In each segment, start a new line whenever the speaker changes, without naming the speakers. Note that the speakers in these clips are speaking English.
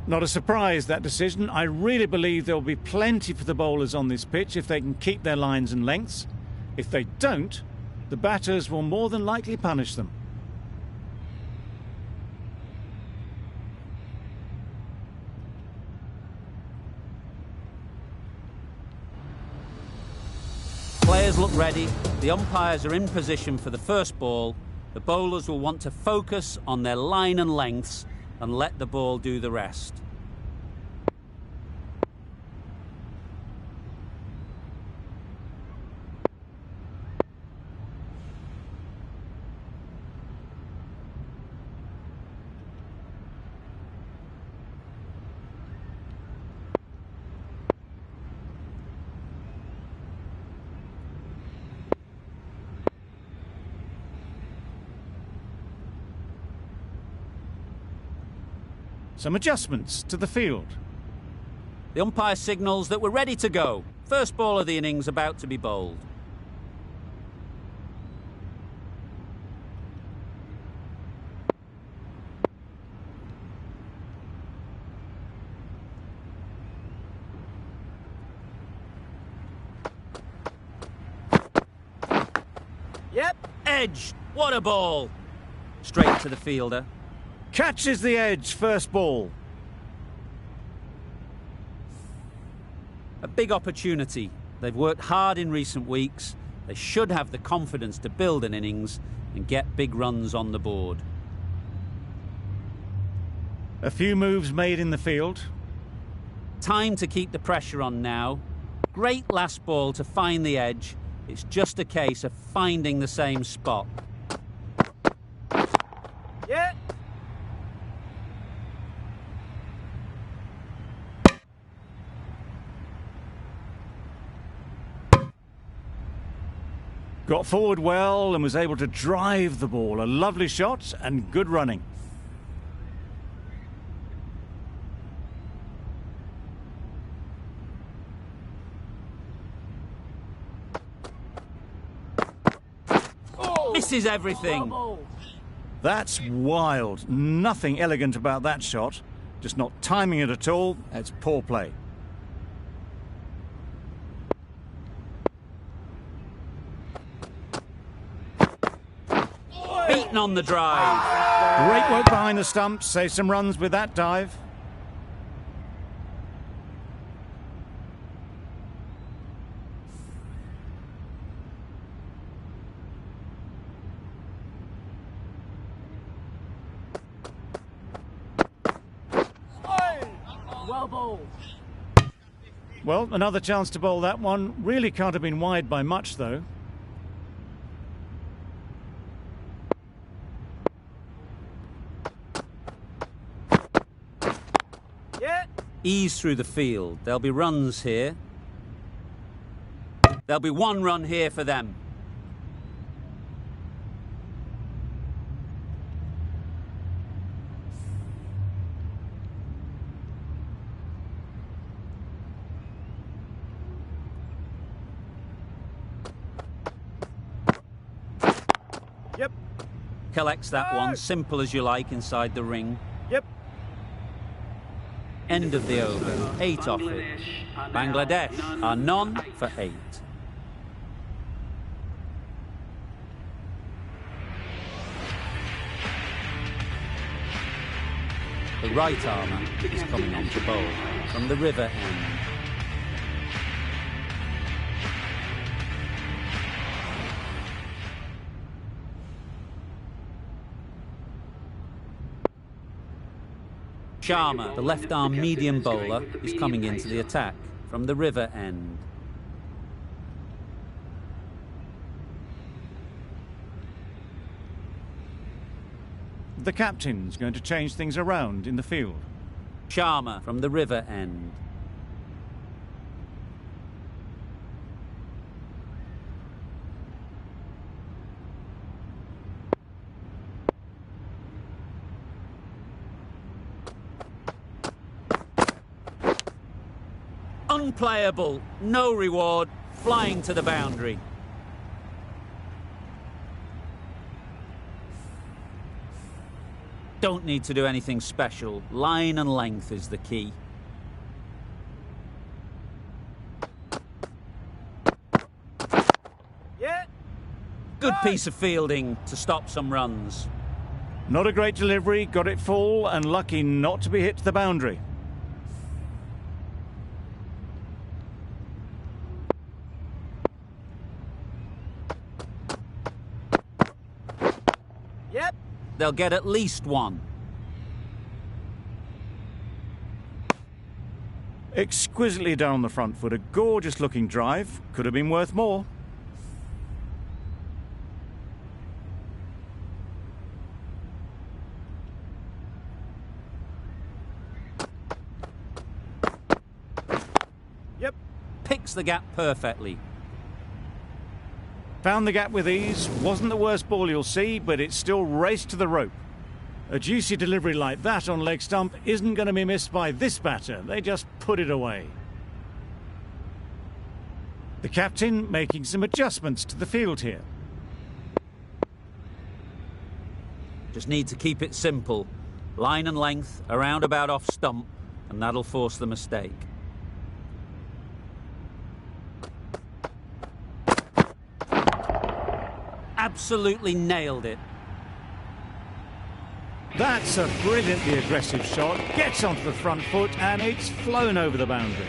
Not a surprise, that decision. I really believe there will be plenty for the bowlers on this pitch if they can keep their lines and lengths. If they don't, the batters will more than likely punish them.
Players look ready, the umpires are in position for the first ball. The bowlers will want to focus on their line and lengths and let the ball do the rest.
Some adjustments to the field.
The umpire signals that we're ready to go. First ball of the innings about to be bowled. Yep, edge. What a ball. Straight to the fielder.
Catches the edge, first ball.
A big opportunity. They've worked hard in recent weeks. They should have the confidence to build an innings and get big runs on the board.
A few moves made in the field.
Time to keep the pressure on now. Great last ball to find the edge. It's just a case of finding the same spot. Yeah.
Got forward well and was able to drive the ball. A lovely shot and good running.
Oh, misses everything.
That's wild. Nothing elegant about that shot. Just not timing it at all. It's poor play.
Beaten on the drive.
Great work behind the stumps. Save some runs with that dive.
Well bowled.
Well, another chance to bowl that one. Really can't have been wide by much, though.
Ease through the field. There'll be runs here. There'll be one run here for them.
Yep.
Collects that one, simple as you like, inside the ring.
Yep.
End of the over, 8 off it. Bangladesh are none for 8. The right armour is coming on to bowl from the river end. Sharma, the left-arm medium bowler, is coming into the attack from the river end.
The captain's going to change things around in the field.
Sharma from the river end. Unplayable, no reward, flying to the boundary. Don't need to do anything special. Line and length is the key.
Yeah.
Good piece of fielding to stop some runs.
Not a great delivery, got it full and lucky not to be hit to the boundary.
Yep.
They'll get at least one.
Exquisitely down on the front foot, a gorgeous looking drive. Could have been worth more.
Yep.
Picks the gap perfectly.
Found the gap with ease. Wasn't the worst ball you'll see, but it still raced to the rope. A juicy delivery like that on leg stump isn't going to be missed by this batter. They just put it away. The captain making some adjustments to the field here.
Just need to keep it simple. Line and length, around about off stump, and that'll force the mistake. Absolutely nailed it.
That's a brilliantly aggressive shot. Gets onto the front foot and it's flown over the boundary.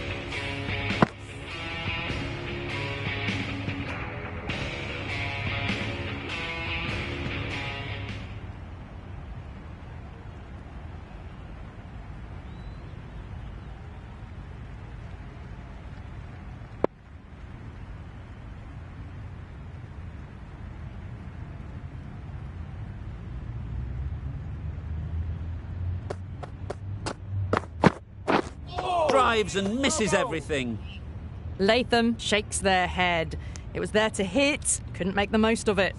Drives and misses everything.
Latham shakes their head. It was there to hit, couldn't make the most of it.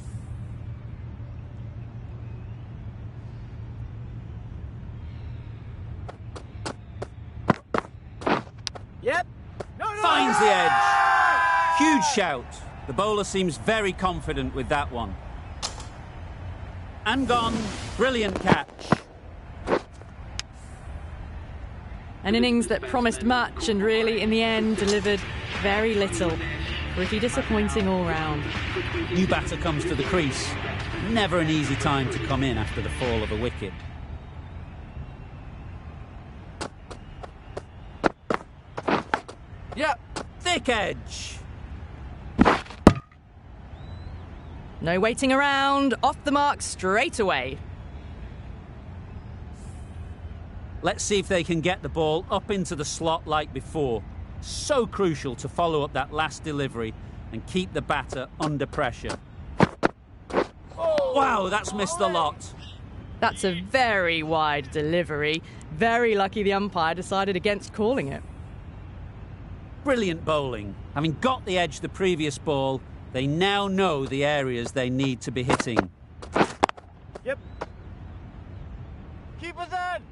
Yep. No.
Finds the edge. Huge shout. The bowler seems very confident with that one. And gone. Brilliant catch.
An innings that promised much and really, in the end, delivered very little. Pretty disappointing all round.
New batter comes to the crease. Never an easy time to come in after the fall of a wicket.
Yep.
Thick edge.
No waiting around, off the mark straight away.
Let's see if they can get the ball up into the slot like before. So crucial to follow up that last delivery and keep the batter under pressure. Wow, that's missed the lot.
That's a very wide delivery. Very lucky the umpire decided against calling it.
Brilliant bowling. Having got the edge the previous ball, they now know the areas they need to be hitting.
Yep. Keep us in.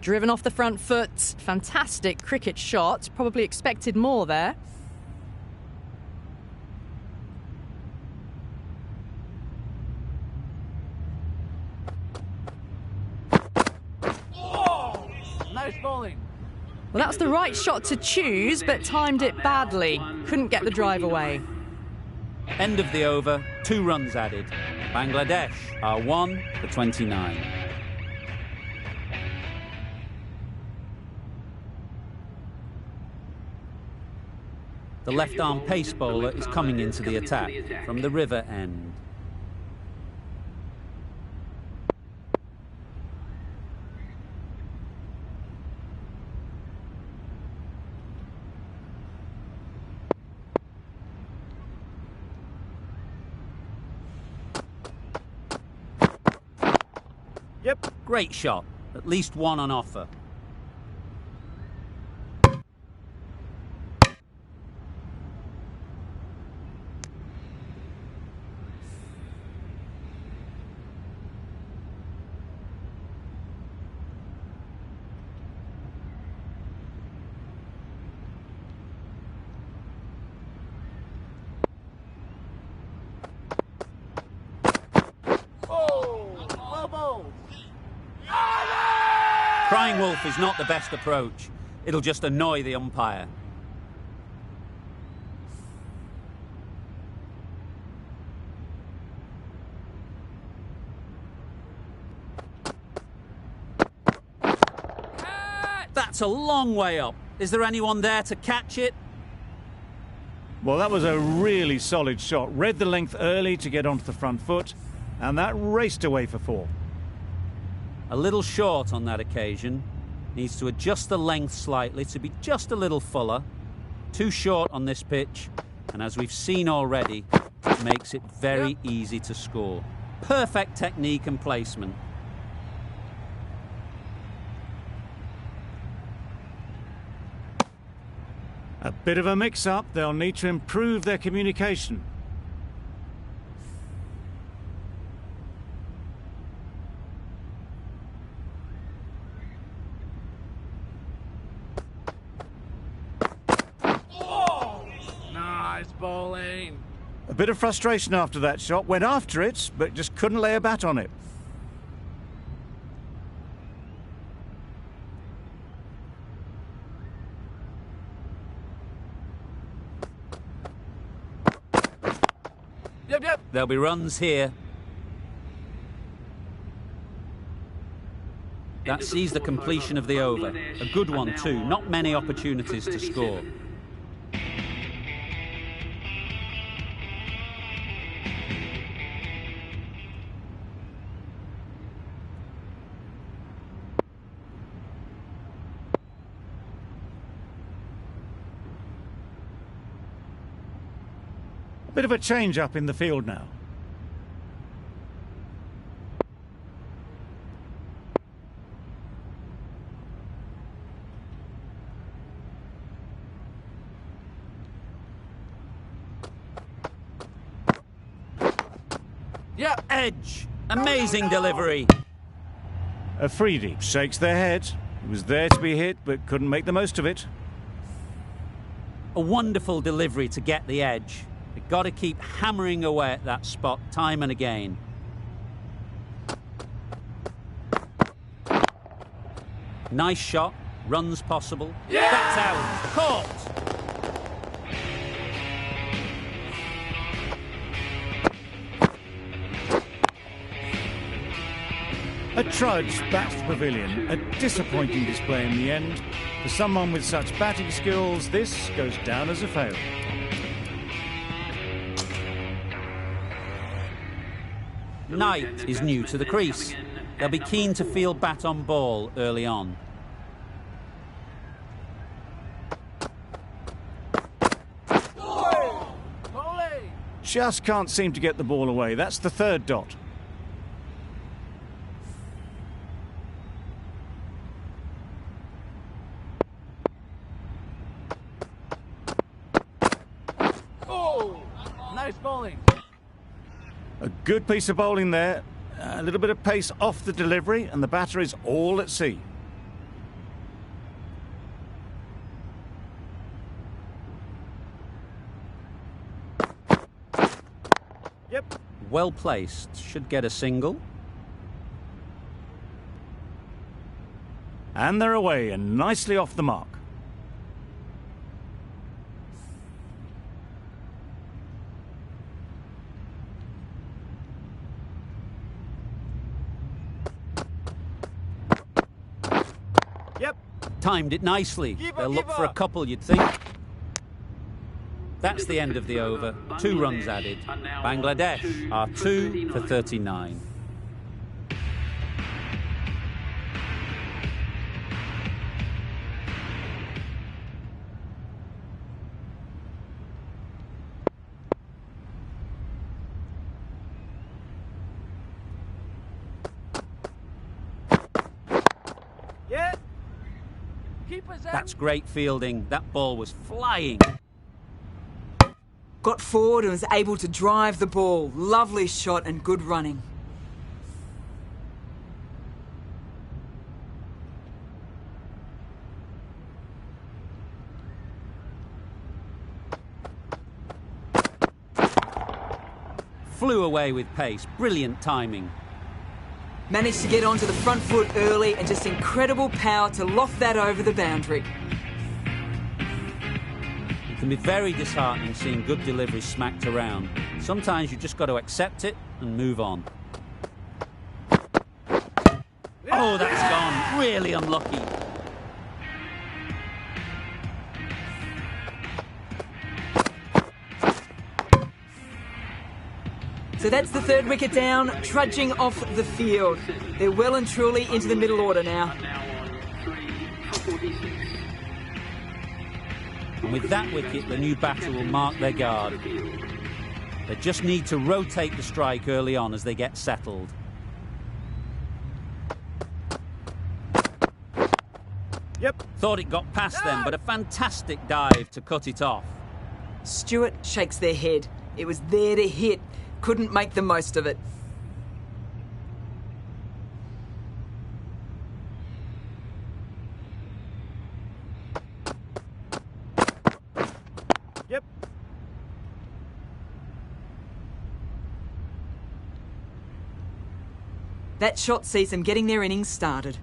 Driven off the front foot, fantastic cricket shot. Probably expected more there.
Nice bowling.
Well, that's the right shot to choose, but timed it badly. Couldn't get the drive away.
End of the over, 2 runs added. Bangladesh are 1 for 29. The left-arm pace bowler is coming into the attack from the river end.
Yep.
Great shot, at least one on offer. Crying wolf is not the best approach. It'll just annoy the umpire. That's a long way up. Is there anyone there to catch it?
Well, that was a really solid shot. Read the length early to get onto the front foot, and that raced away for 4.
A little short on that occasion. Needs to adjust the length slightly to be just a little fuller. Too short on this pitch, and as we've seen already, it makes it very easy to score. Perfect technique and placement.
A bit of a mix-up. They'll need to improve their communication.
Nice bowling.
A bit of frustration after that shot. Went after it, but just couldn't lay a bat on it.
Yep.
There'll be runs here. That sees the completion of the over. A good one too. Not many opportunities to score.
A bit of a change-up in the field now.
Yeah.
Edge. Amazing delivery.
Afridi shakes their head. He was there to be hit, but couldn't make the most of it.
A wonderful delivery to get the edge. You've got to keep hammering away at that spot time and again. Nice shot. Runs possible.
Yeah!
That's out. Caught.
A trudge back to the pavilion. A disappointing display in the end. For someone with such batting skills, this goes down as a fail.
Knight is new to the crease. They'll be keen to feel bat on ball early on.
Bowling.
Just can't seem to get the ball away. That's the 3rd dot.
Oh, nice bowling.
A good piece of bowling there. A little bit of pace off the delivery, and the batter is all at sea.
Yep.
Well placed. Should get a single.
And they're away and nicely off the mark.
Yep.
Timed it nicely.
Keeper,
They'll look
keeper.
for a couple, you'd think. That's the end of the over. 2 runs added. Bangladesh are 2 for 39.
Yeah. Keeper's out.
That's great fielding. That ball was flying.
Got forward and was able to drive the ball. Lovely shot and good running.
Flew away with pace. Brilliant timing.
Managed to get onto the front foot early and just incredible power to loft that over the boundary.
It can be very disheartening seeing good deliveries smacked around. Sometimes you've just got to accept it and move on. Oh, that's gone. Really unlucky.
So that's the third wicket down, trudging off the field. They're well and truly into the middle order now.
And with that wicket, the new batter will mark their guard. They just need to rotate the strike early on as they get settled.
Yep.
Thought it got past them, but a fantastic dive to cut it off.
Stewart shakes their head. It was there to hit. Couldn't make the most of it.
Yep.
That shot sees them getting their innings started.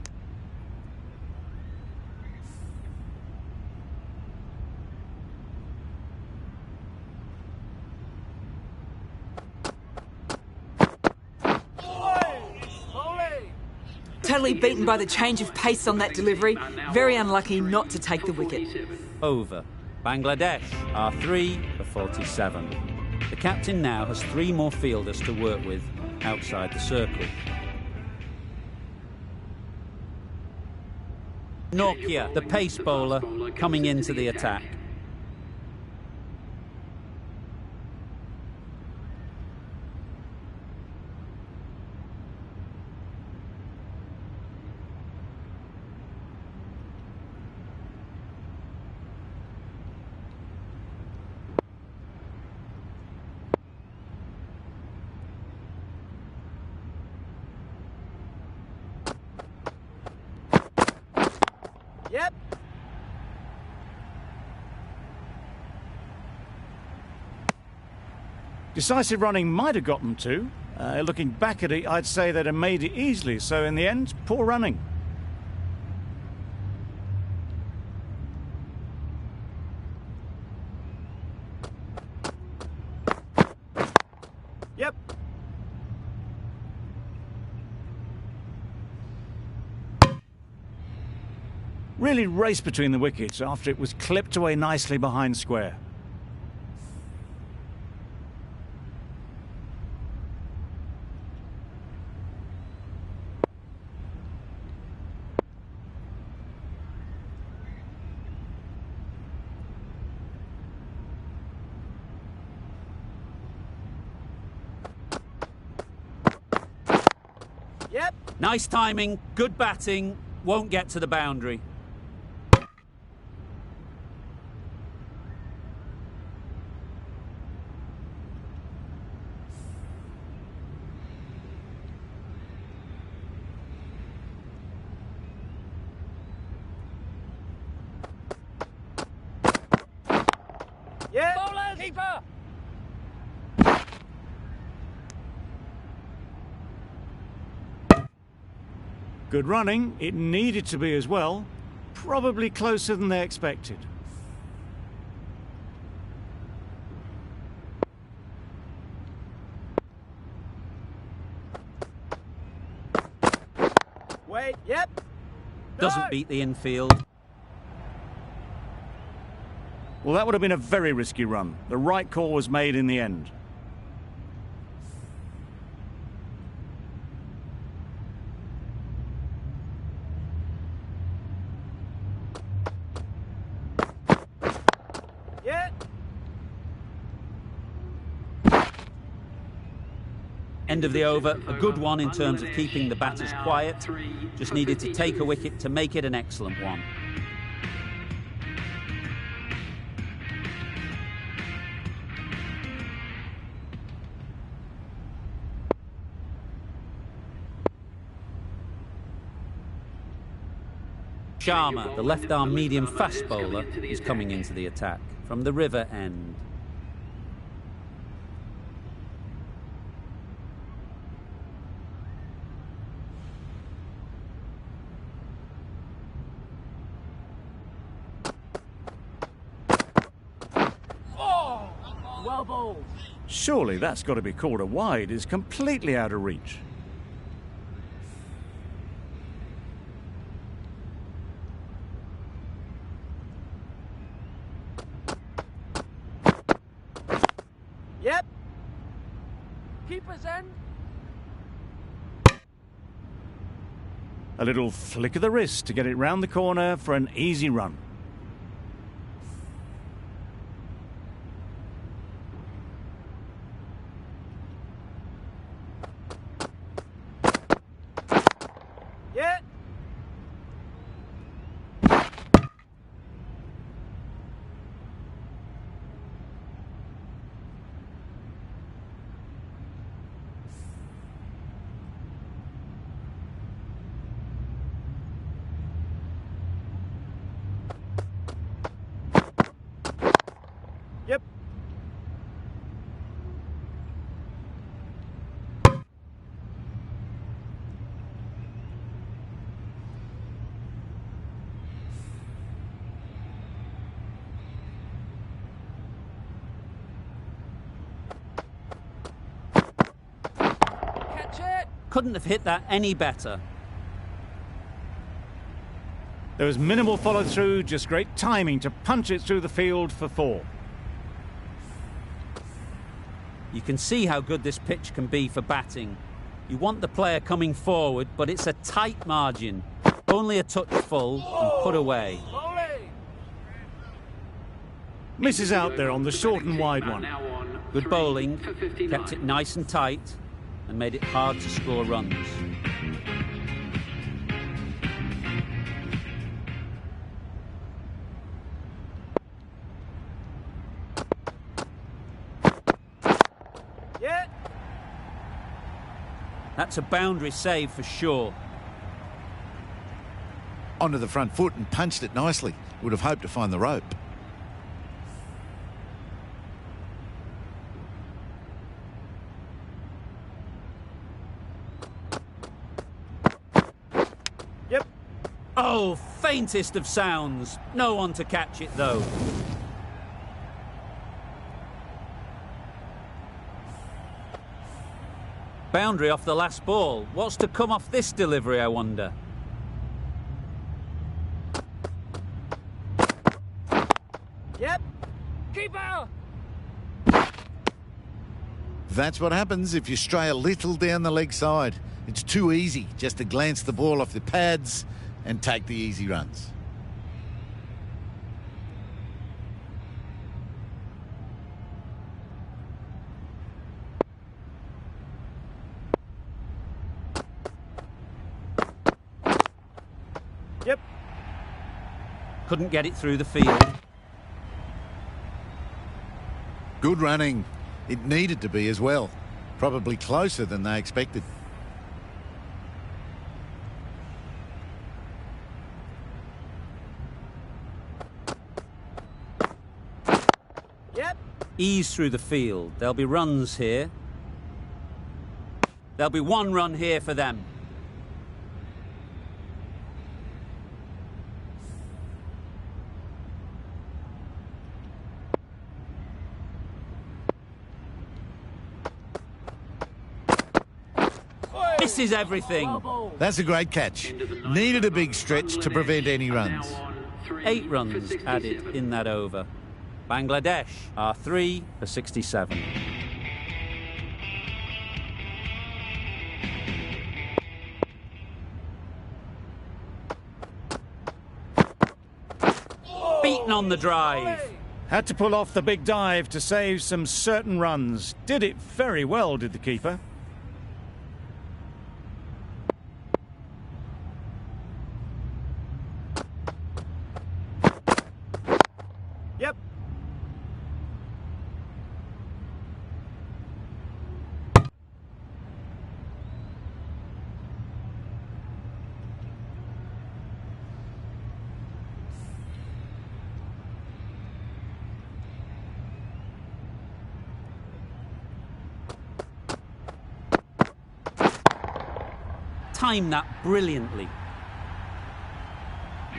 Totally beaten by the change of pace on that delivery. Very unlucky not to take the wicket.
Over. Bangladesh are 3 for 47. The captain now has 3 more fielders to work with outside the circle. Nokia, the pace bowler, coming into the attack.
Yep.
Decisive running might have got them to. Looking back at it, I'd say they'd have made it easily. So in the end, poor running.
Yep.
Really raced between the wickets after it was clipped away nicely behind square.
Yep.
Nice timing, good batting, won't get to the boundary.
Yep. Bowlers. Keeper.
Good running. It needed to be as well. Probably closer than they expected.
Wait. Yep.
Doesn't
No.
beat the infield.
Well, that would have been a very risky run. The right call was made in the end.
Yep.
End of the over, a good one in terms of keeping the batters quiet. Just needed to take a wicket to make it an excellent one. Sharma, the left-arm medium fast bowler, is coming into the attack from the river end.
balls.
Surely that's got to be called a wide. Is completely out of reach.
Yep. Keeper's end.
A little flick of the wrist to get it round the corner for an easy run.
Yeah. Yep. Catch it.
Couldn't have hit that any better.
There was minimal follow through, just great timing to punch it through the field for 4.
You can see how good this pitch can be for batting. You want the player coming forward, but it's a tight margin. Only a touch full and put away.
Bowling.
Misses out there on the short and wide one.
Good bowling, kept it nice and tight, and made it hard to score runs.
Yeah.
That's a boundary save for sure.
Onto the front foot and punched it nicely. Would have hoped to find the rope.
Yep.
Oh, faintest of sounds. No one to catch it though. Boundary off the last ball. What's to come off this delivery, I wonder?
Yep. Keeper.
That's what happens if you stray a little down the leg side. It's too easy just to glance the ball off the pads and take the easy runs.
Yep.
Couldn't get it through the field.
Good running. It needed to be as well. Probably closer than they expected.
Yep.
Ease through the field. There'll be runs here. There'll be 1 run here for them. This is everything.
That's a great catch. Needed a big stretch to prevent any runs.
8 runs added in that over. Bangladesh are 3 for 67. Beaten on the drive.
Had to pull off the big dive to save some certain runs. Did it very well, did the keeper.
Yep.
Timed that brilliantly.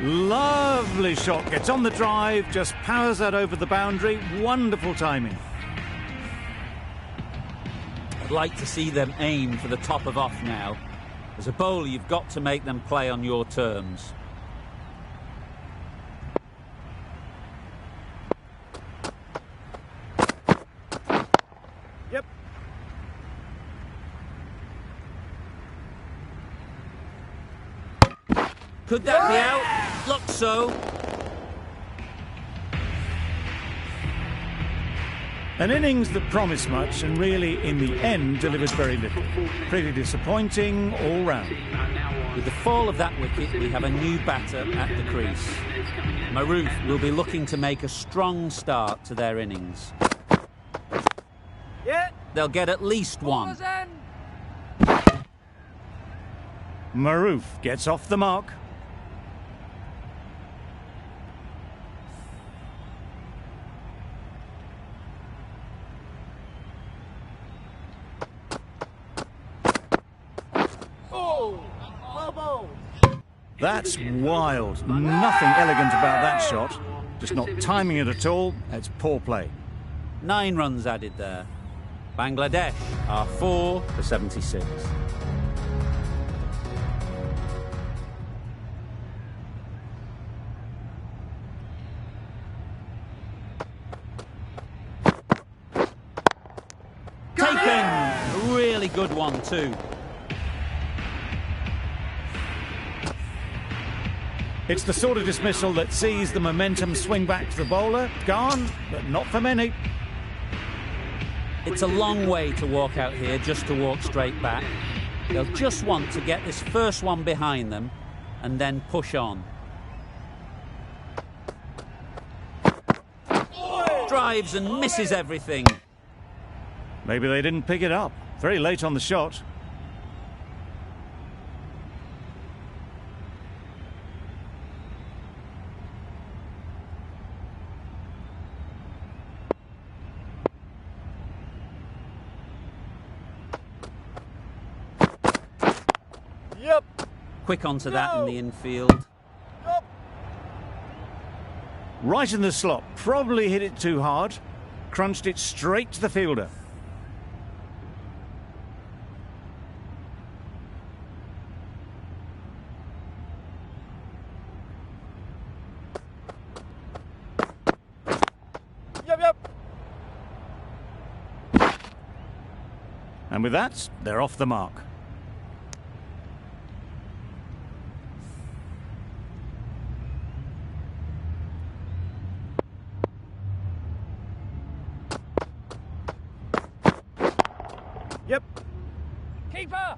Lovely shot. Gets on the drive, just powers that over the boundary. Wonderful timing.
I'd like to see them aim for the top of off now. As a bowler, you've got to make them play on your terms.
Yep.
Could that be out? Looks so.
An innings that promised much and really, in the end, delivered very little. Pretty disappointing all round.
With the fall of that wicket, we have a new batter at the crease. Maroof will be looking to make a strong start to their innings.
Yeah.
They'll get at least one.
Ballers end.
Maroof gets off the mark. That's wild. Nothing elegant about that shot. Just not timing it at all. It's poor play.
9 runs added there. Bangladesh are 4 for 76. Taken! A really good one too.
It's the sort of dismissal that sees the momentum swing back to the bowler. Gone, but not for many.
It's a long way to walk out here just to walk straight back. They'll just want to get this first one behind them and then push on. Drives and misses everything.
Maybe they didn't pick it up. Very late on the shot.
Yep.
Quick onto that in the infield.
Yep.
Right in the slot. Probably hit it too hard. Crunched it straight to the fielder.
Yep.
And with that, they're off the mark.
Yep. Keeper.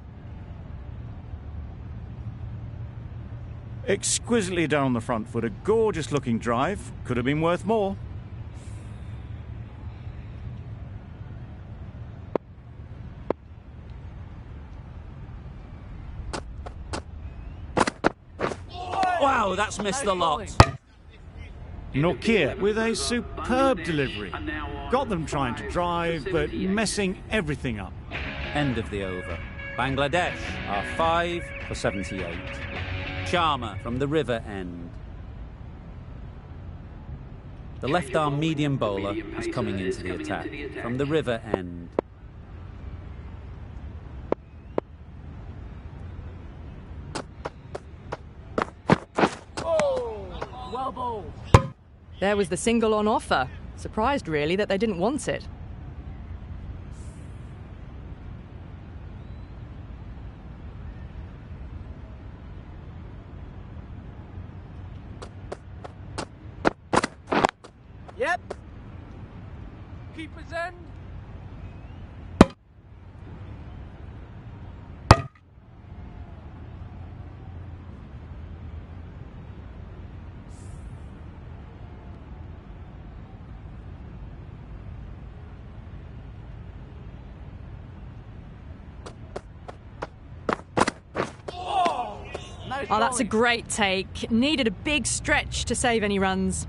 Exquisitely done on the front foot. A gorgeous looking drive. Could have been worth more.
Wow, that's missed a lot.
Nokia with a superb delivery. Got them trying to drive, but messing everything up.
End of the over. Bangladesh are 5 for 78. Sharma from the river end. The left-arm medium bowler is coming into the attack from the river end.
Well bowled.
There was the single on offer. Surprised, really, that they didn't want it.
Yep. Keeper's end.
Oh, that's a great take. Needed a big stretch to save any runs.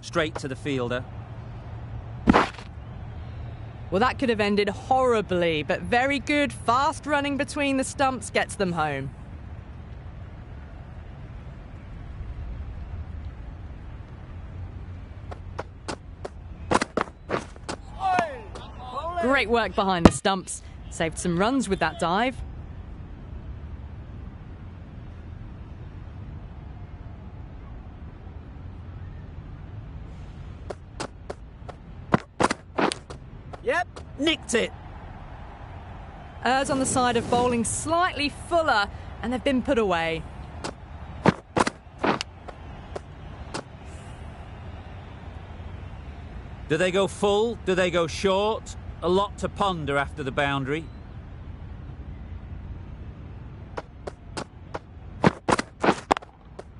Straight to the fielder.
Well, that could have ended horribly, but very good, fast running between the stumps gets them home. Great work behind the stumps. Saved some runs with that dive.
Yep.
Nicked it.
Errs on the side of bowling slightly fuller, and they've been put away.
Do they go full? Do they go short? A lot to ponder after the boundary.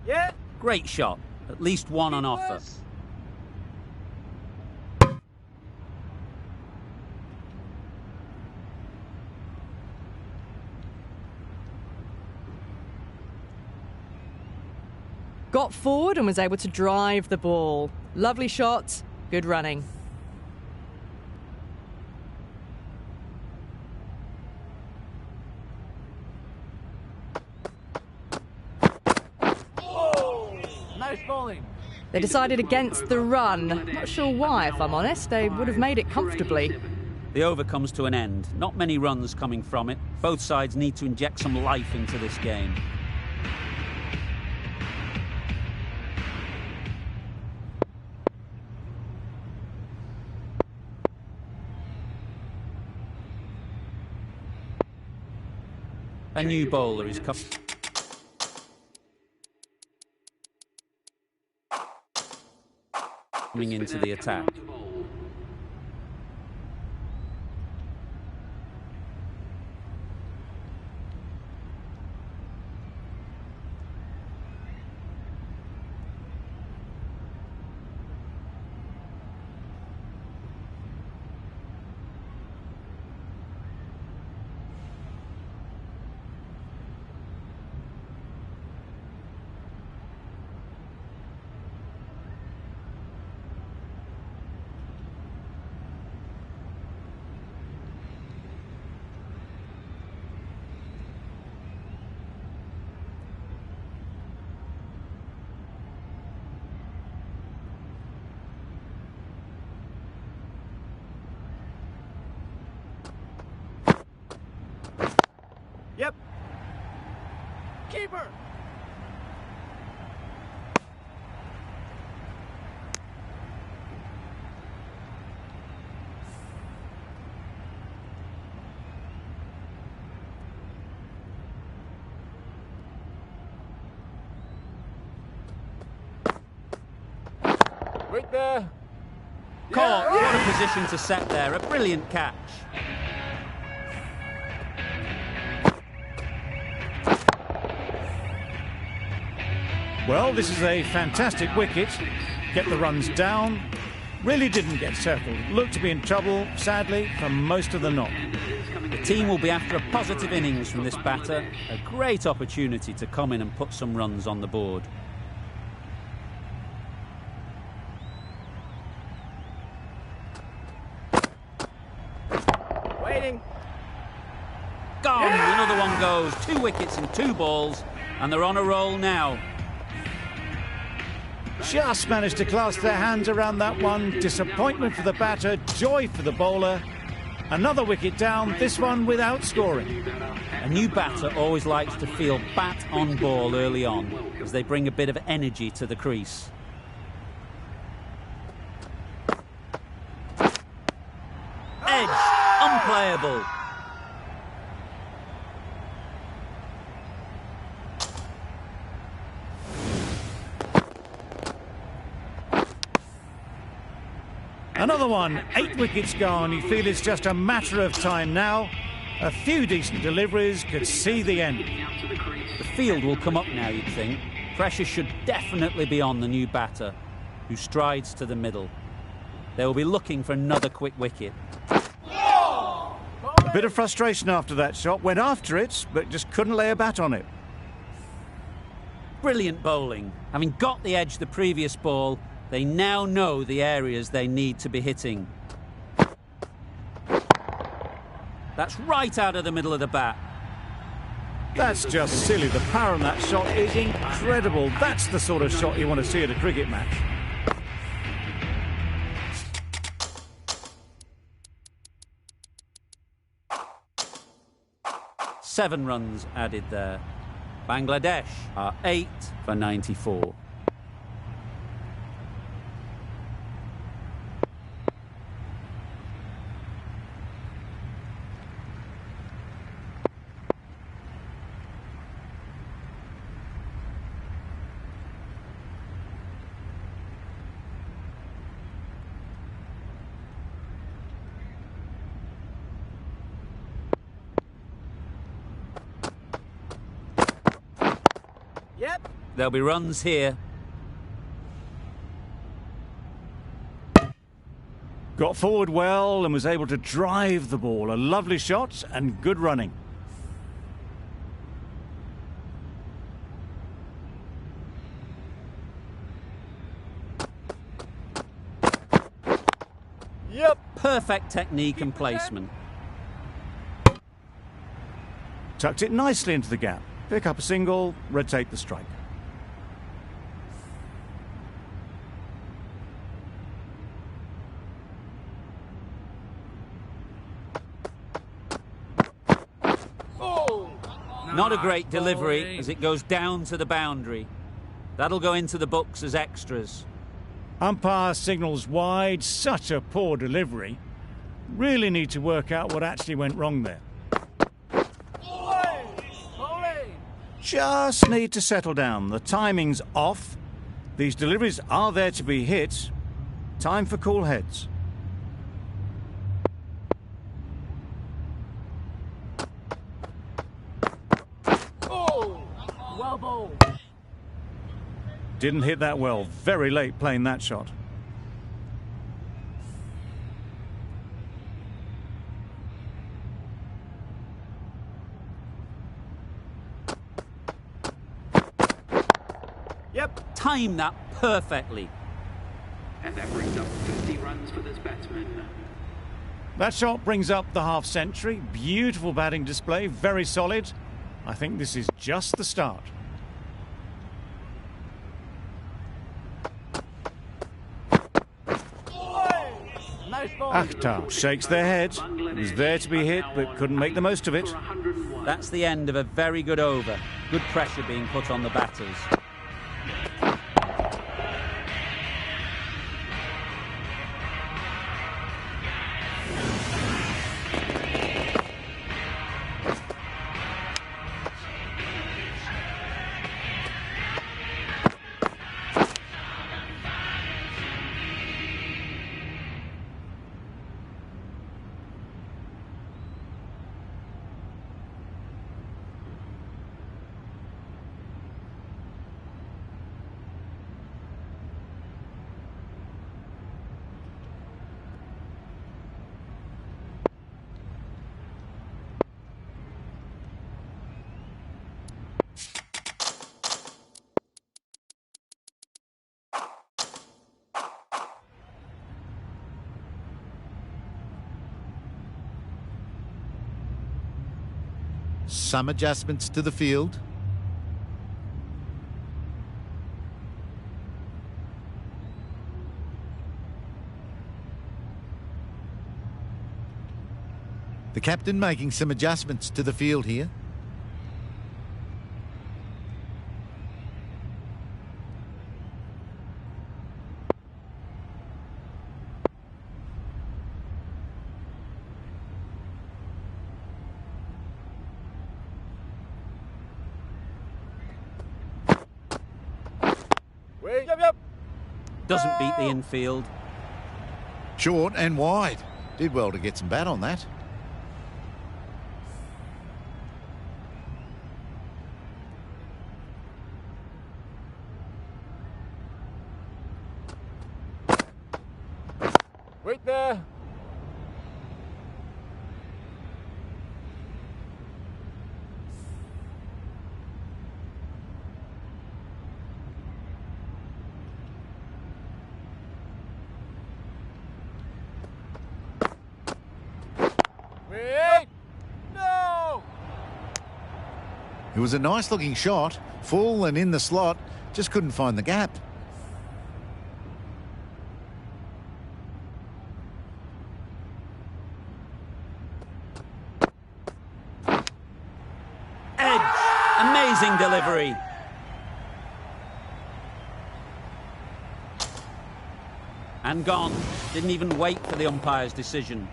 Yeah.
Great shot. At least one on offer.
Got forward and was able to drive the ball. Lovely shot, good running.
Nice bowling.
They decided against the run. Not sure why, if I'm honest. They would have made it comfortably.
The over comes to an end. Not many runs coming from it. Both sides need to inject some life into this game. A new bowler is coming into the attack.
Yep. Keeper. Right there.
Caught. What a position to set there. A brilliant catch.
Well, this is a fantastic wicket. Get the runs down. Really didn't get settled. Looked to be in trouble, sadly, for most of the knock.
The team will be after a positive innings from this batter. A great opportunity to come in and put some runs on the board.
Waiting.
Gone. Yeah! Another one goes. 2 wickets in 2 balls, and they're on a roll now.
Just managed to clasp their hands around that one. Disappointment for the batter, joy for the bowler. Another wicket down, this one without scoring.
A new batter always likes to feel bat on ball early on, as they bring a bit of energy to the crease. Edge, unplayable.
Another one, 8 wickets gone. You feel it's just a matter of time now. A few decent deliveries could see the end.
The field will come up now, you'd think. Pressure should definitely be on the new batter, who strides to the middle. They will be looking for another quick wicket.
A bit of frustration after that shot. Went after it, but just couldn't lay a bat on it.
Brilliant bowling. Having got the edge the previous ball, they now know the areas they need to be hitting. That's right out of the middle of the bat.
That's just silly. The power on that shot is incredible. That's the sort of shot you want to see at a cricket match.
Seven runs added there. Bangladesh are 8 for 94.
Yep.
There'll be runs here.
Got forward well and was able to drive the ball. A lovely shot and good running.
Yep.
Perfect technique and placement.
Tucked it nicely into the gap. Pick up a single, rotate the strike.
Not a great delivery as it goes down to the boundary. That'll go into the books as extras.
Umpire signals wide. Such a poor delivery. Really need to work out what actually went wrong there. Just need to settle down. The timing's off. These deliveries are there to be hit. Time for cool heads.
Well bowled.
Didn't hit that well. Very late playing that shot.
Yep.
Time that perfectly.
And that brings up 50 runs for this batsman.
That shot brings up the half century. Beautiful batting display. Very solid. I think this is just the start.
Nice ball.
Akhtar shakes their head. It was there to be hit, but couldn't make the most of it.
That's the end of a very good over. Good pressure being put on the batters.
Some adjustments to the field. The captain making some adjustments to the field here.
Yep.
Doesn't beat the infield.
Short and wide. Did well to get some bat on that.
Wait there. Wait.
It was a nice looking shot, full and in the slot, just couldn't find the gap.
Edge. Amazing delivery. And gone. Didn't even wait for the umpire's decision.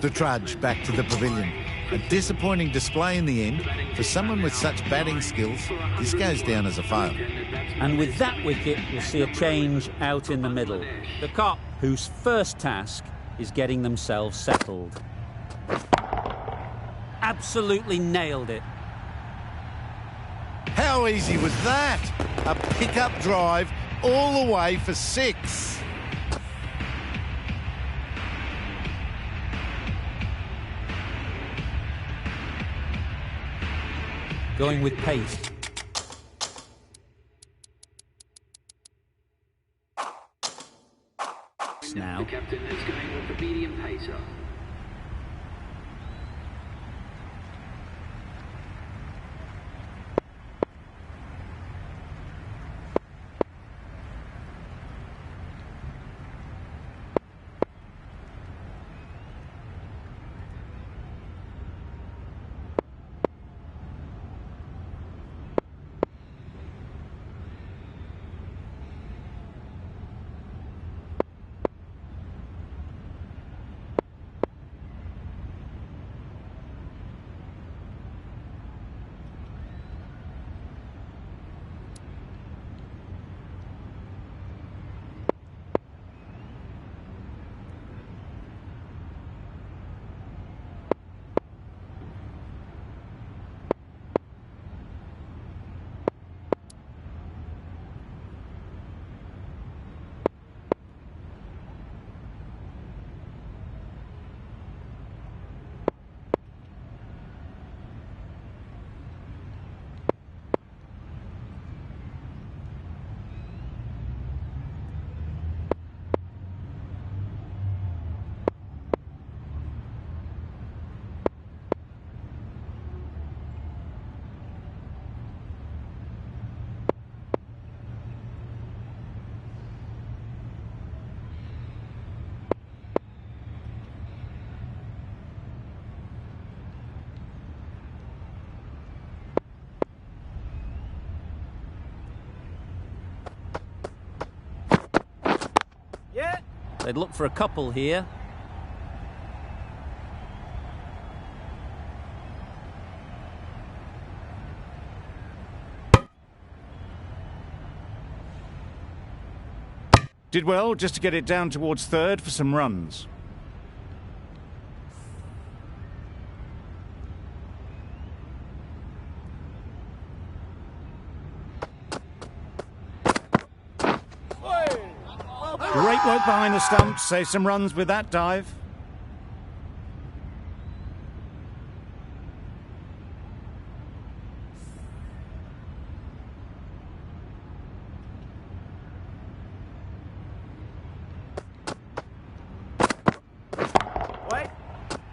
The trudge back to the pavilion. A disappointing display in the end. For someone with such batting skills, this goes down as a fail.
And with that wicket, we'll see a change out in the middle. The cop, whose first task is getting themselves settled. Absolutely nailed it.
How easy was that? A pickup drive all the way for 6.
Going with pace. Now.
The captain is going with the medium pacer.
They'd look for a couple here.
Did well just to get it down towards third for some runs. Great work behind the stumps, save some runs with that dive.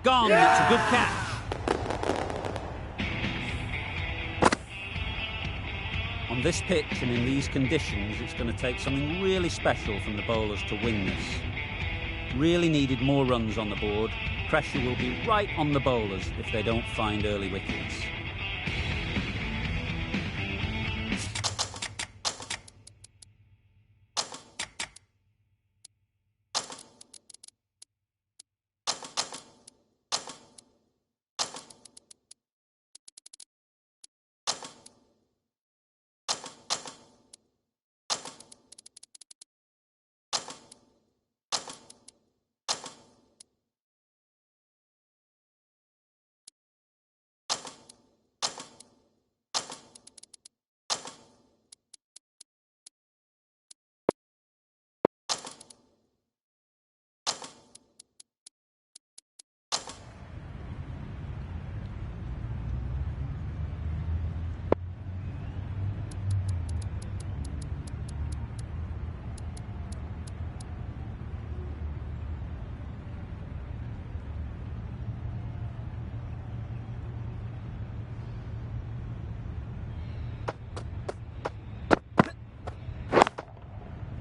Gone, it's a good catch. On this pitch and in these conditions, it's going to take something really special from the bowlers to win this. Really needed more runs on the board. Pressure will be right on the bowlers if they don't find early wickets.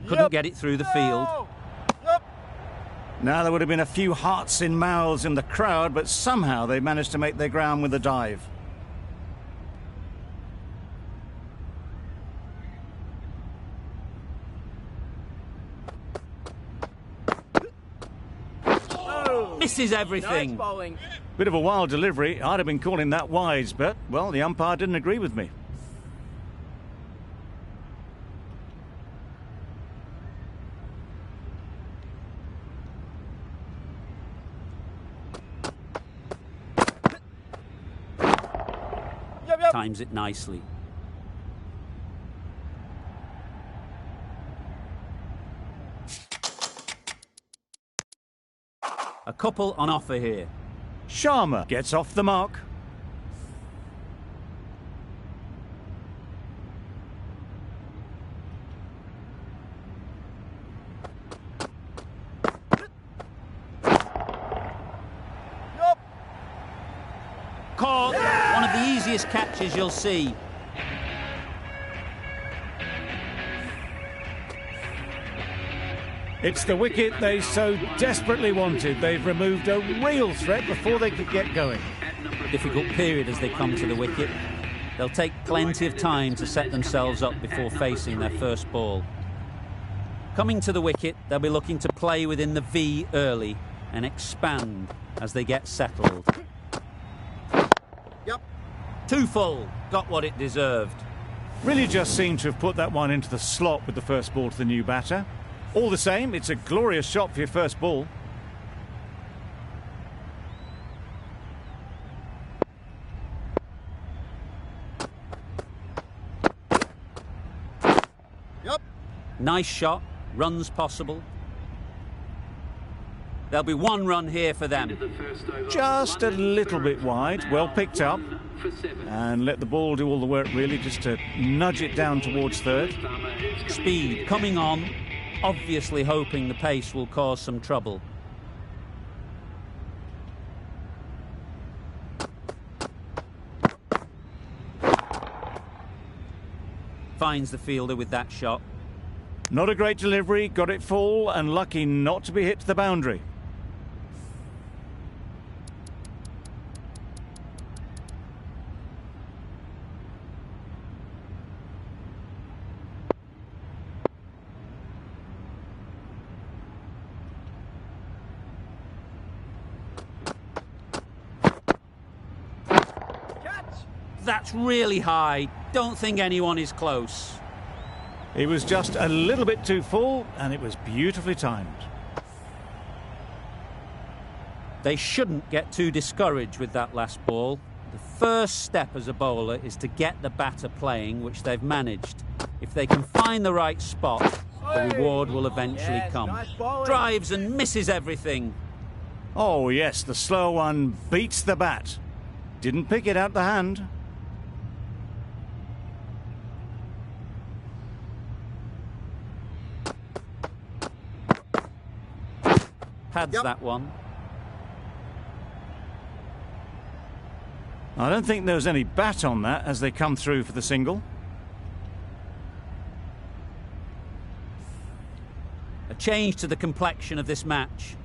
Couldn't get it through the field.
Now, there would have been a few hearts in mouths in the crowd, but somehow they managed to make their ground with a dive.
Misses everything.
Bit of a wild delivery. I'd have been calling that wise, but, well, the umpire didn't agree with me.
Times it nicely. A couple on offer here.
Sharma gets off the mark.
Caught. One of the easiest catches you'll see.
It's the wicket they so desperately wanted. They've removed a real threat before they could get going.
Difficult period as they come to the wicket. They'll take plenty of time to set themselves up before facing their first ball. Coming to the wicket, they'll be looking to play within the V early and expand as they get settled.
Yep.
Too full. Got what it deserved.
Really just seemed to have put that one into the slot with the first ball to the new batter. All the same, it's a glorious shot for your first ball.
Yep.
Nice shot. Runs possible. There'll be one run here for them.
Just a little bit wide. Well picked up. And let the ball do all the work, really, just to nudge it down towards third.
Speed coming on. Obviously hoping the pace will cause some trouble. Finds the fielder with that shot.
Not a great delivery, got it full and lucky not to be hit to the boundary.
That's really high. Don't think anyone is close.
He was just a little bit too full and it was beautifully timed.
They shouldn't get too discouraged with that last ball. The first step as a bowler is to get the batter playing, which they've managed. If they can find the right spot, the reward will eventually come.
Nice bowling.
Drives and misses everything.
Oh yes, the slow one beats the bat. Didn't pick it out the hand.
Pads that one.
I don't think there was any bat on that as they come through for the single.
A change to the complexion of this match.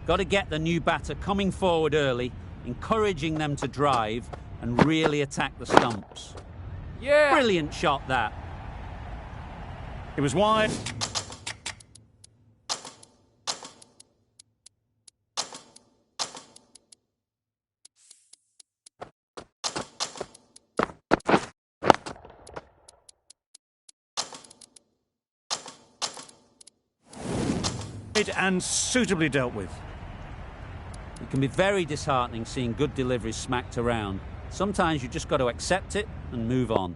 Got to get the new batter coming forward early, encouraging them to drive and really attack the stumps.
Yeah.
Brilliant shot, that.
It was wide. And suitably dealt with.
It can be very disheartening seeing good deliveries smacked around. Sometimes you just got to accept it and move on.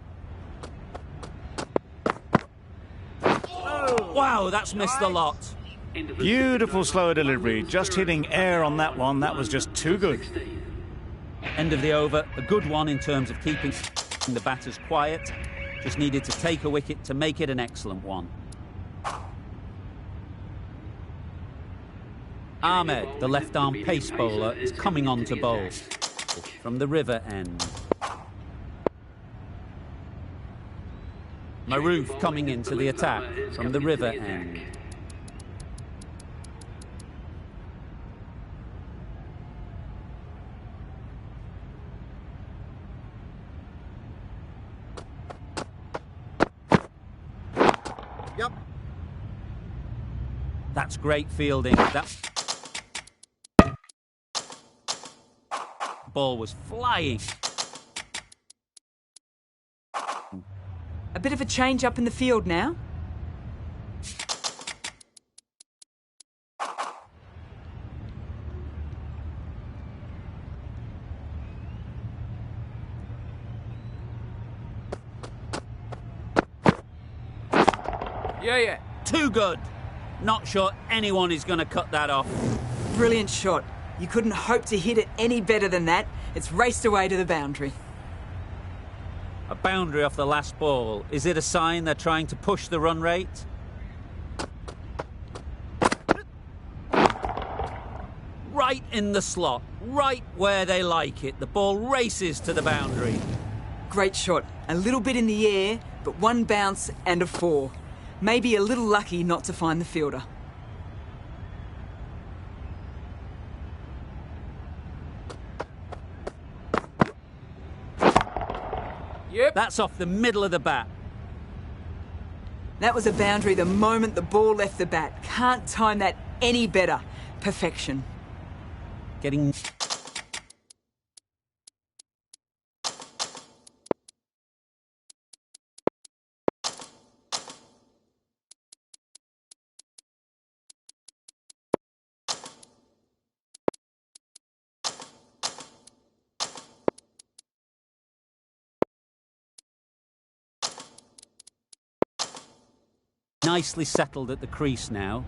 Oh. Wow, that's missed a lot.
Beautiful slower delivery, just hitting air on that one. That was just too good.
End of the over, a good one in terms of keeping the batters quiet. Just needed to take a wicket to make it an excellent one. Ahmed, the left-arm pace bowler, is coming on to bowl from the river end. Maroof coming into the attack from the river end.
Yep.
That's great fielding. That ball was flying.
A bit of a change up in the field now.
Yeah.
Too good. Not sure anyone is going to cut that off.
Brilliant shot. You couldn't hope to hit it any better than that. It's raced away to the boundary.
A boundary off the last ball. Is it a sign they're trying to push the run rate? Right in the slot, right where they like it. The ball races to the boundary.
Great shot. A little bit in the air, but one bounce and a 4. Maybe a little lucky not to find the fielder.
Yep.
That's off the middle of the bat.
That was a boundary the moment the ball left the bat. Can't time that any better. Perfection.
Getting... Nicely settled at the crease now.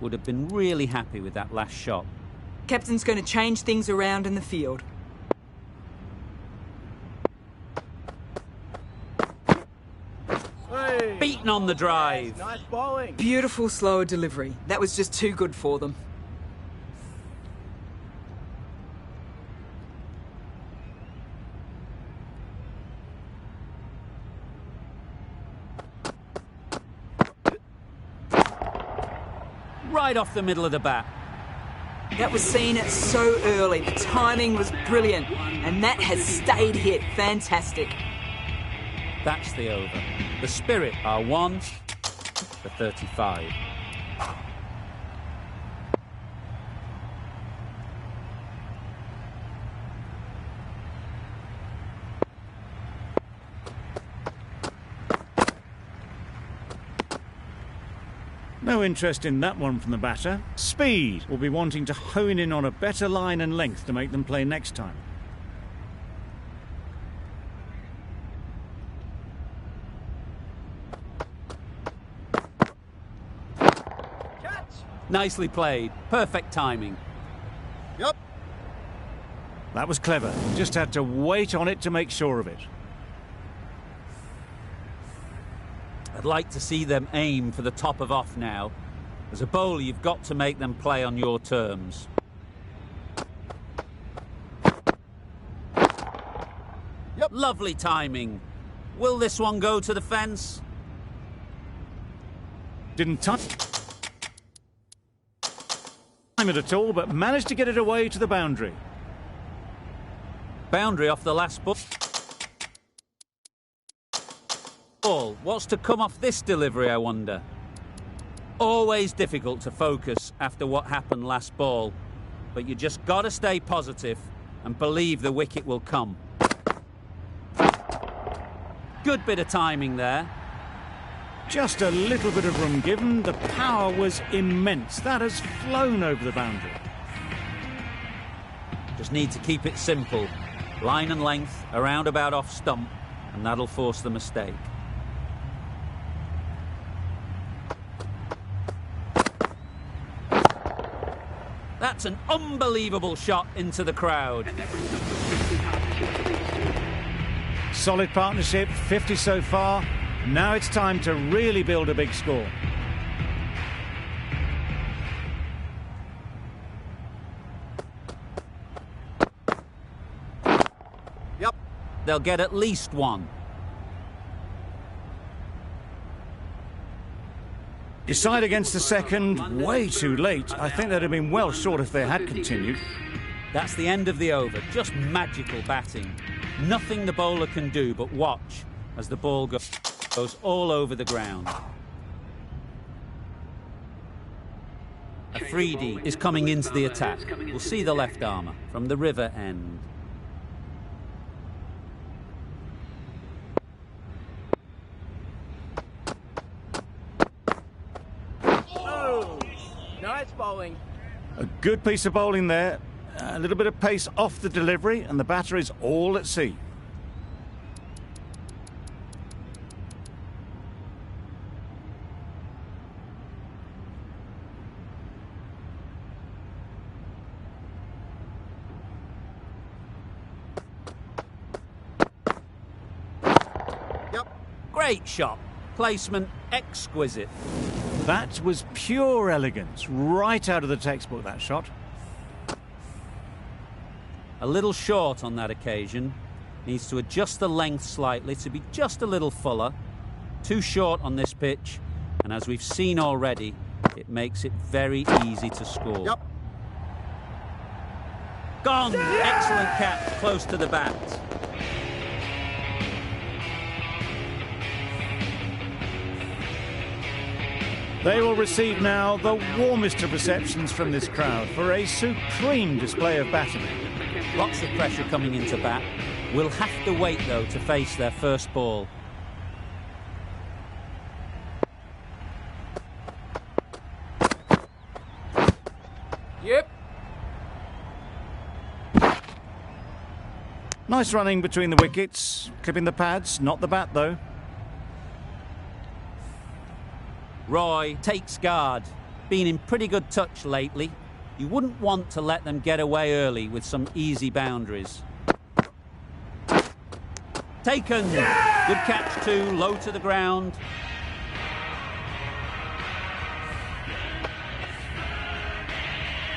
Would have been really happy with that last shot.
Captain's going to change things around in the field.
Hey.
Beaten on the drive.
Nice bowling.
Beautiful slower delivery. That was just too good for them.
Right off the middle of the bat.
That was seen so early. The timing was brilliant. And that has stayed hit. Fantastic.
That's the over. The Spirit are 1 for 35.
No interest in that one from the batter. Speed will be wanting to hone in on a better line and length to make them play next time.
Catch.
Nicely played. Perfect timing.
Yep.
That was clever. Just had to wait on it to make sure of it.
I'd like to see them aim for the top of off now. As a bowler, you've got to make them play on your terms.
Yep.
Lovely timing. Will this one go to the fence?
Didn't touch it at all, but managed to get it away to the boundary.
Boundary off the last ball. What's to come off this delivery, I wonder? Always difficult to focus after what happened last ball, but you just got to stay positive and believe the wicket will come. Good bit of timing there.
Just a little bit of room given. The power was immense. That has flown over the boundary.
Just need to keep it simple. Line and length, around about off stump, and that'll force the mistake. That's an unbelievable shot into the crowd.
Solid partnership, 50 so far. Now it's time to really build a big score.
Yep.
They'll get at least one.
Decide against the second, way too late. I think they'd have been well short if they had continued.
That's the end of the over. Just magical batting. Nothing the bowler can do but watch as the ball goes all over the ground. Afridi is coming into the attack. We'll see the left armour from the river end.
Oh, nice bowling.
A good piece of bowling there. A little bit of pace off the delivery, and the batter is all at sea.
Great shot. Placement exquisite.
That was pure elegance, right out of the textbook, that shot.
A little short on that occasion. Needs to adjust the length slightly to be just a little fuller. Too short on this pitch, and as we've seen already, it makes it very easy to score.
Yep.
Gone! Excellent catch, close to the bat.
They will receive now the warmest of receptions from this crowd for a supreme display of batting.
Lots of pressure coming into bat. Will have to wait, though, to face their first ball.
Yep.
Nice running between the wickets, clipping the pads, not the bat though.
Roy takes guard. Been in pretty good touch lately. You wouldn't want to let them get away early with some easy boundaries. Taken. Good catch too, low to the ground.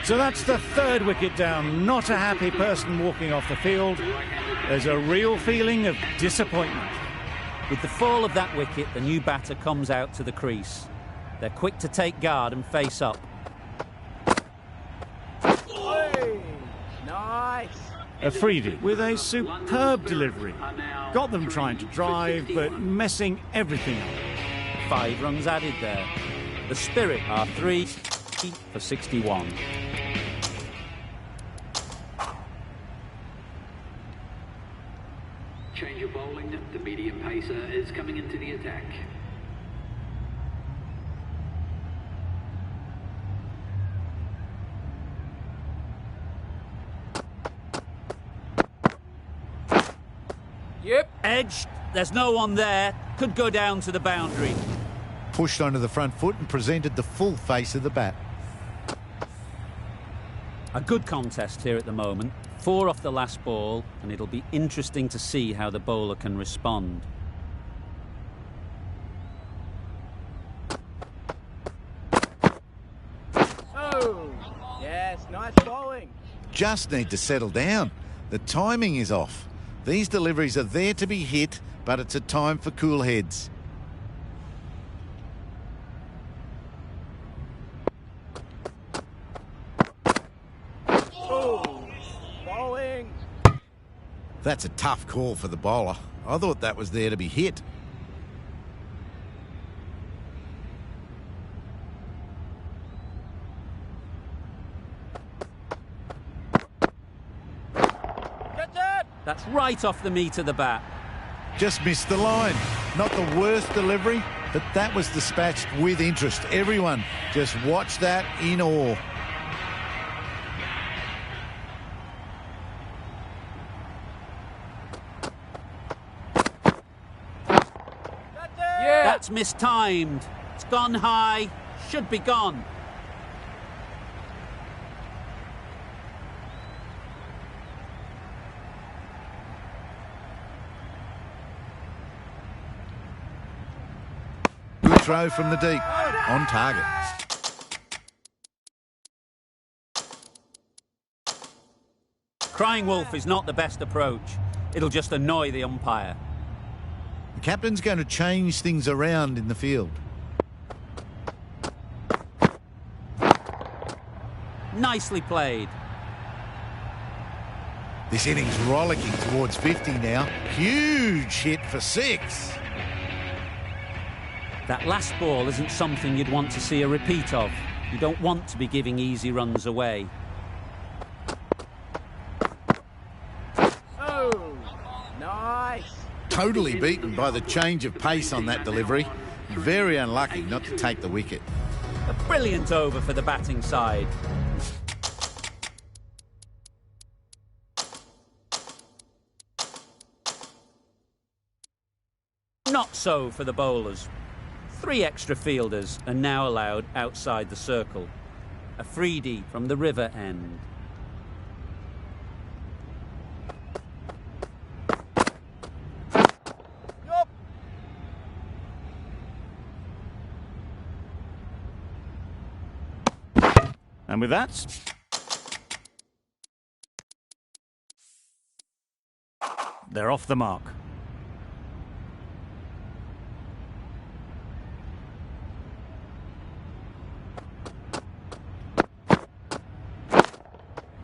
So that's the third wicket down. Not a happy person walking off the field. There's a real feeling of disappointment.
With the fall of that wicket, the new batter comes out to the crease. They're quick to take guard and face up.
Hey, nice.
Afridi with a superb delivery. Got them trying to drive, but messing everything up.
5 runs added there. The Spirit are 3 for 61.
Change of bowling. The medium pacer is coming into the attack.
Yep.
Edged. There's no one there. Could go down to the boundary.
Pushed onto the front foot and presented the full face of the bat.
A good contest here at the moment. 4 off the last ball, and it'll be interesting to see how the bowler can respond.
Oh, yes, nice bowling.
Just need to settle down. The timing is off. These deliveries are there to be hit, but it's a time for cool heads.
Oh, bowling.
That's a tough call for the bowler. I thought that was there to be hit.
That's right off the meat of the bat.
Just missed the line. Not the worst delivery, but that was dispatched with interest. Everyone just watched that in awe.
Yeah.
That's mistimed. It's gone high. Should be gone.
Good throw from the deep. On target.
Crying wolf is not the best approach. It'll just annoy the umpire.
The captain's going to change things around in the field.
Nicely played.
This innings rollicking towards 50 now. Huge hit for 6.
That last ball isn't something you'd want to see a repeat of. You don't want to be giving easy runs away.
Oh, nice.
Totally beaten by the change of pace on that delivery. Very unlucky not to take the wicket.
A brilliant over for the batting side. Not so for the bowlers. 3 extra fielders are now allowed outside the circle. A freedie from the river end.
Yup.
And with that, they're off the mark.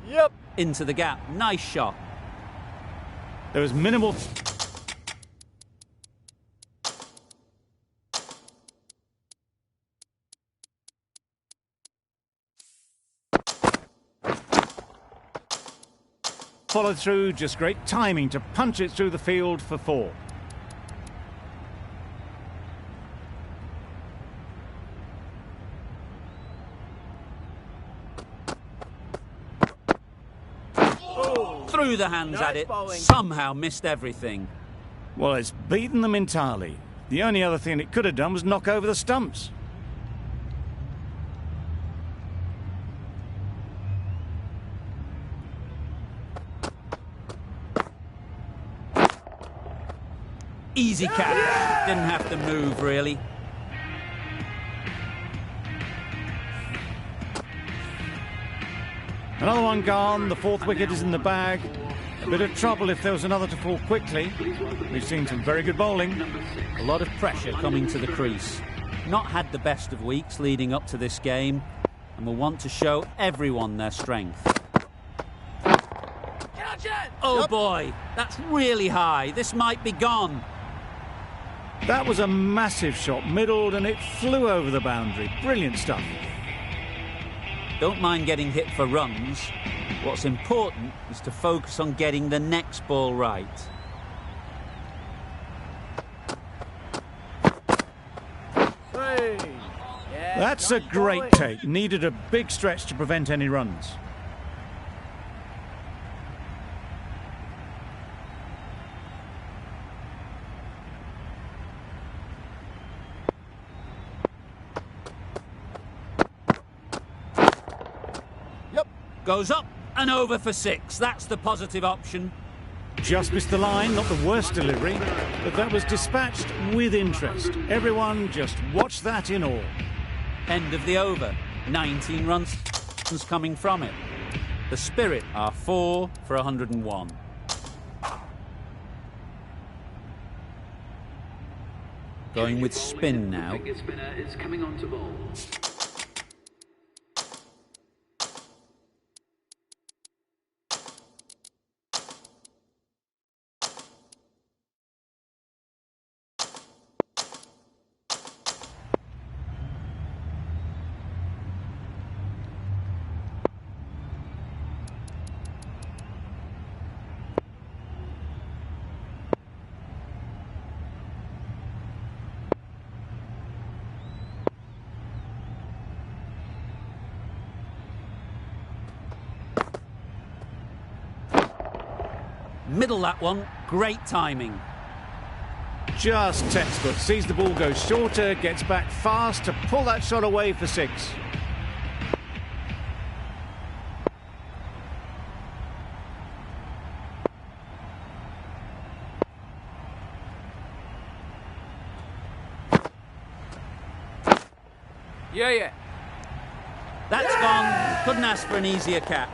Yep.
Into the gap. Nice shot.
There was minimal... followed through, just great timing to punch it through the field for 4.
Threw the hands
Nice
at it,
bowling.
somehow missed everything.
Well, it's beaten them entirely. The only other thing it could have done was knock over the stumps.
Easy catch. Didn't have to move, really.
Another one gone, the 4th wicket is in the bag. A bit of trouble if there was another to fall quickly. We've seen some very good bowling.
A lot of pressure coming to the crease. Not had the best of weeks leading up to this game, and will want to show everyone their strength. Oh boy, that's really high. This might be gone.
That was a massive shot, middled, and it flew over the boundary. Brilliant stuff.
Don't mind getting hit for runs. What's important is to focus on getting the next ball right.
Three. Yes,
That's a
nice
great
bowling.
take. Needed a big stretch to prevent any runs.
Goes up and over for 6. That's the positive option.
Just missed the line, not the worst delivery, but that was dispatched with interest. Everyone just watched that in awe.
End of the over. 19 runs coming from it. The Spirit are 4 for 101. Going with spin now.
Finger spinner is coming on to bowl.
Middle that one. Great timing.
Just textbook. Sees the ball go shorter, gets back fast to pull that shot away for 6.
Yeah.
That's gone. Couldn't ask for an easier catch.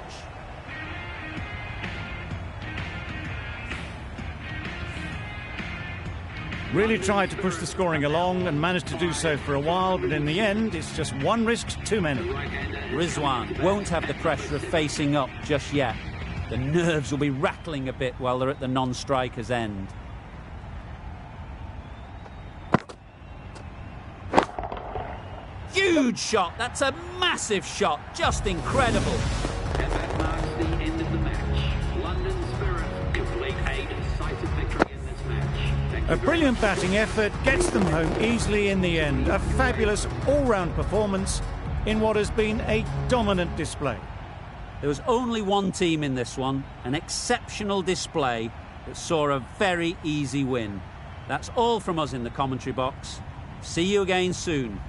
Really tried to push the scoring along and managed to do so for a while, but in the end, it's just one risk too many.
Rizwan won't have the pressure of facing up just yet. The nerves will be rattling a bit while they're at the non-striker's end. Huge shot! That's a massive shot! Just incredible!
And that marks the end of the match. London Spirit complete a decisive victory in this match.
A brilliant batting effort gets them home easily in the end. A fabulous all-round performance in what has been a dominant display.
There was only one team in this one, an exceptional display that saw a very easy win. That's all from us in the commentary box. See you again soon.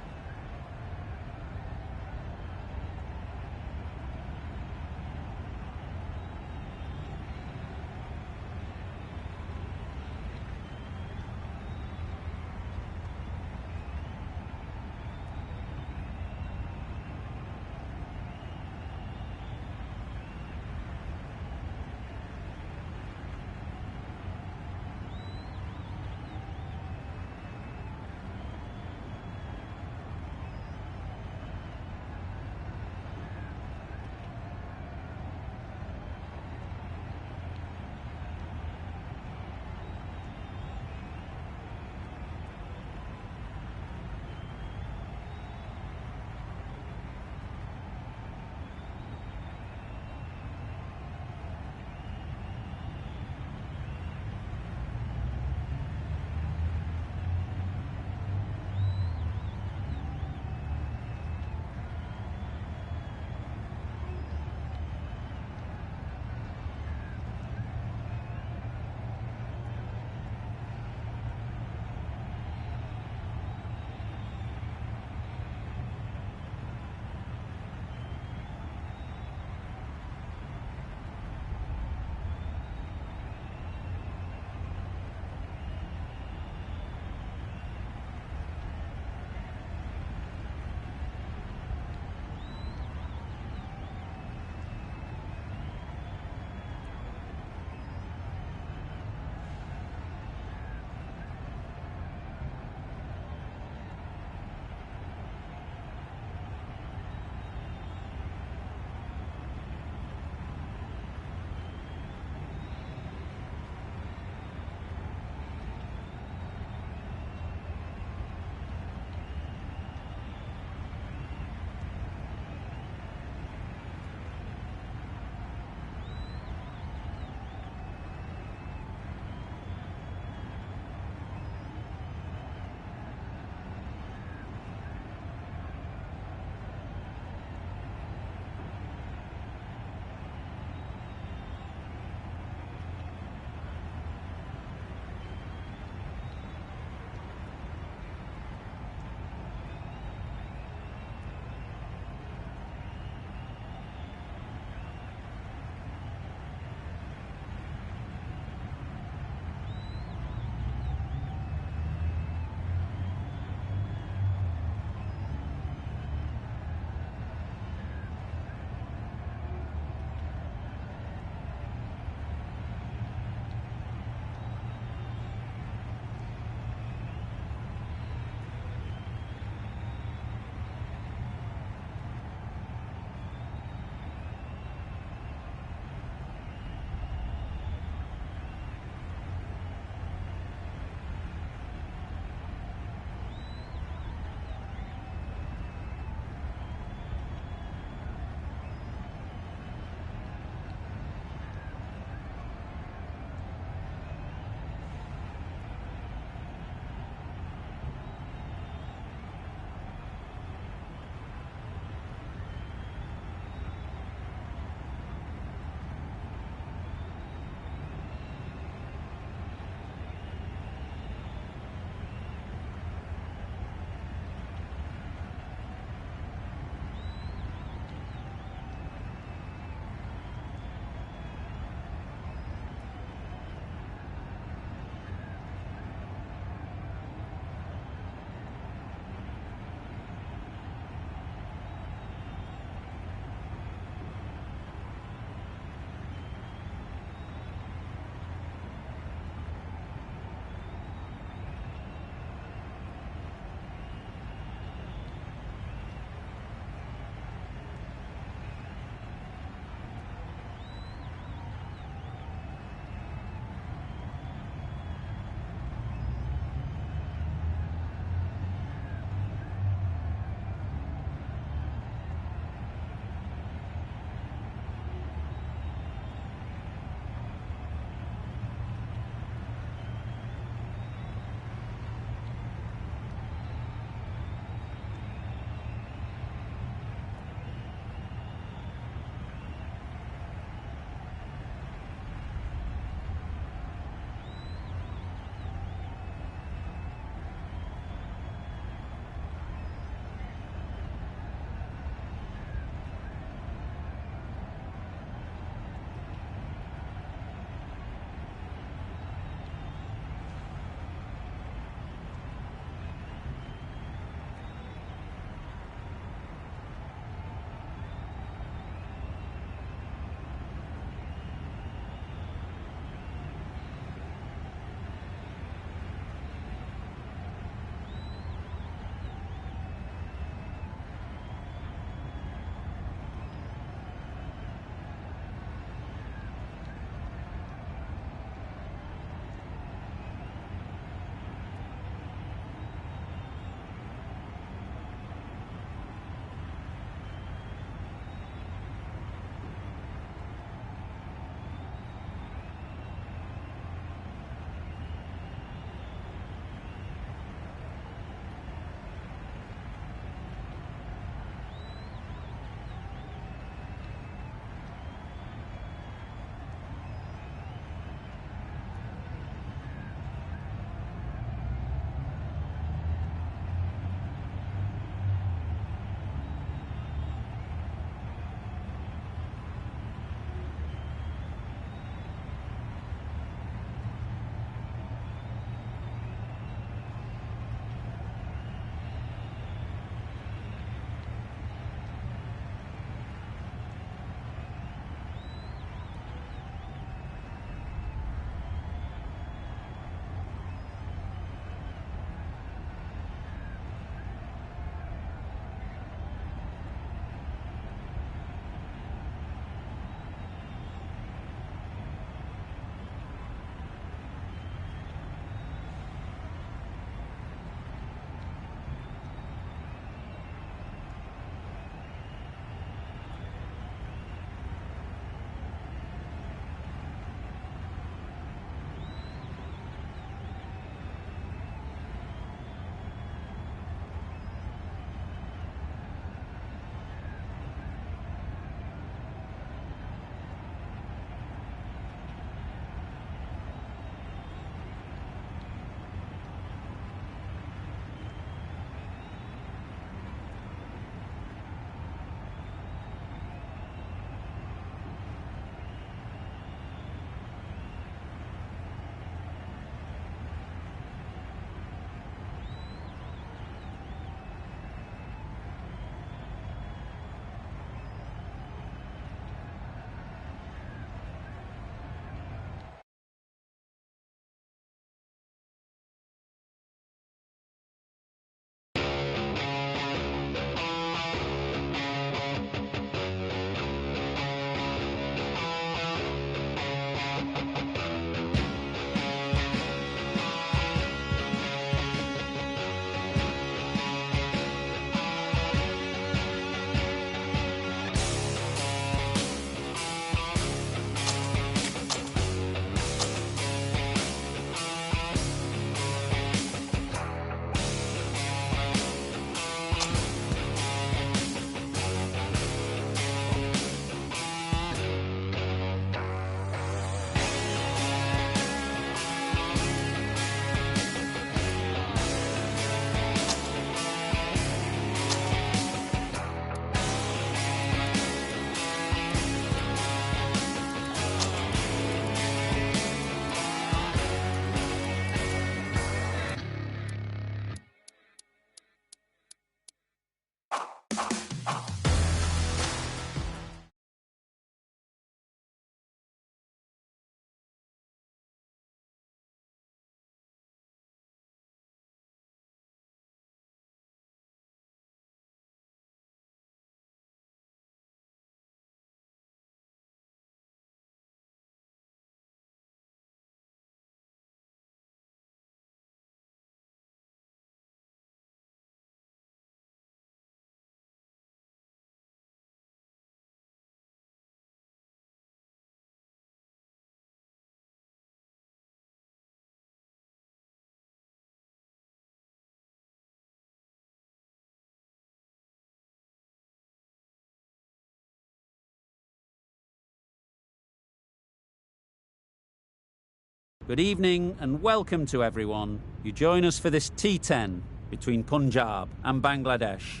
Good evening and welcome to everyone. You join us for this T10 between Punjab and Bangladesh.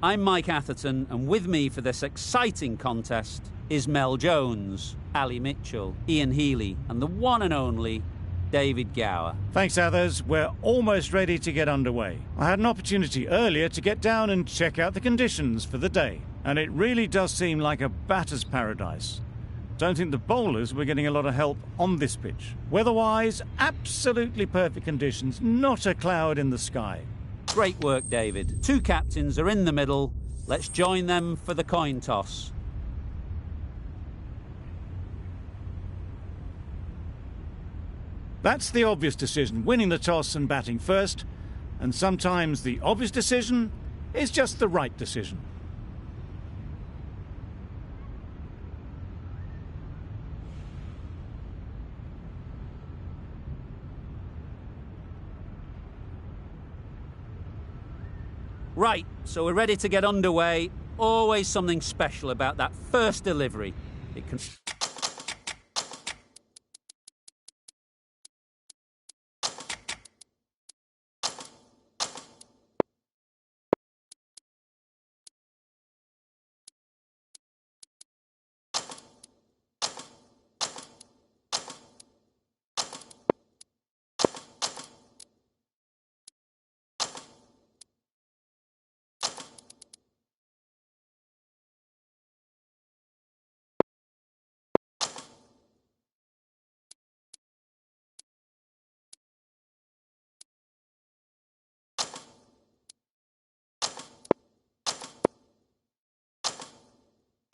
I'm Mike Atherton, and with me for this exciting contest is Mel Jones, Ali Mitchell, Ian Healy, and the one and only David Gower.
Thanks, Athers. We're almost ready to get underway. I had an opportunity earlier to get down and check out the conditions for the day, and it really does seem like a batter's paradise. Don't think the bowlers were getting a lot of help on this pitch. Weather-wise, absolutely perfect conditions, not a cloud in the sky.
Great work, David. Two captains are in the middle. Let's join them for the coin toss.
That's the obvious decision, winning the toss and batting first. And sometimes the obvious decision is just the right decision.
Right, so we're ready to get underway. Always something special about that first delivery. It can...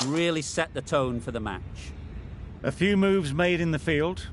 really set the tone for the match.
A few moves made in the field,